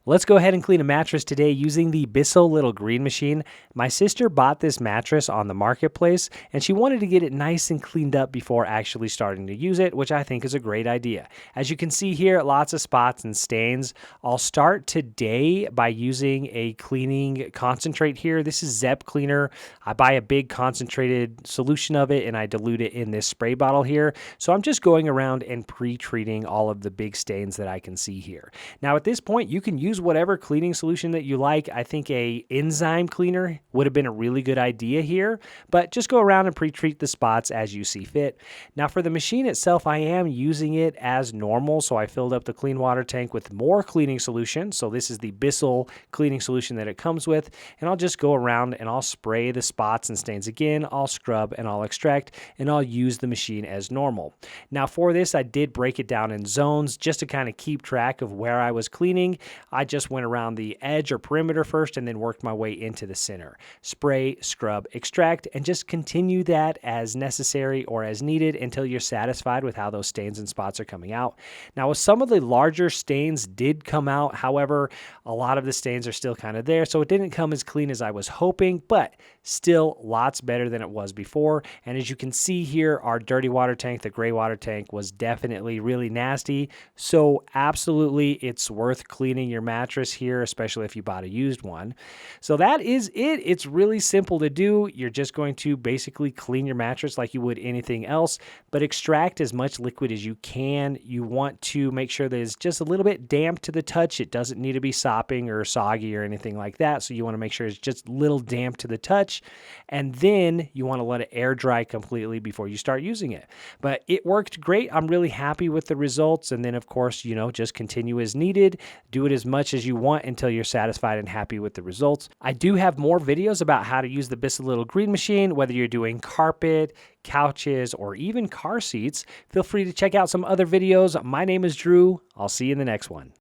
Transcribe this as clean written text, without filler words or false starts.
Let's go ahead and clean a mattress today using the Bissell Little Green Machine. My sister bought this mattress on the marketplace and she wanted to get it nice and cleaned up before actually starting to use it, which I think is a great idea. As you can see here, lots of spots and stains. I'll start today by using a cleaning concentrate here. This is Zep Cleaner. I buy a big concentrated solution of it and I dilute it in this spray bottle here. So I'm just going around and pre-treating all of the big stains that I can see here. Now at this point, you can use whatever cleaning solution that you like. I think a enzyme cleaner would have been a really good idea here, but just go around and pre-treat the spots as you see fit. Now for the machine itself, I am using it as normal. So I filled up the clean water tank with more cleaning solution. So this is the Bissell cleaning solution that it comes with. And I'll just go around and I'll spray the spots and stains again. I'll scrub and I'll extract and I'll use the machine as normal. Now for this, I did break it down in zones just to kind of keep track of where I was cleaning. I just went around the edge or perimeter first and then worked my way into the center. Spray, scrub, extract, and just continue that as necessary or as needed until you're satisfied with how those stains and spots are coming out. Now, with some of the larger stains did come out, however, a lot of the stains are still kind of there, so it didn't come as clean as I was hoping, but still lots better than it was before. And as you can see here, our dirty water tank, the gray water tank, was definitely really nasty. So absolutely, it's worth cleaning your mattress here, especially if you bought a used one. So that is it. It's really simple to do. You're just going to basically clean your mattress like you would anything else, but extract as much liquid as you can. You want to make sure that it's just a little bit damp to the touch. It doesn't need to be sopping or soggy or anything like that. So you want to make sure it's just a little damp to the touch. And then you want to let it air dry completely before you start using it. But it worked great. I'm really happy with the results. And then of course, just continue as needed. Do it as much as you want until you're satisfied and happy with the results. I do have more videos about how to use the Bissell Little Green Machine, whether you're doing carpet, couches, or even car seats. Feel free to check out some other videos. My name is Drew. I'll see you in the next one.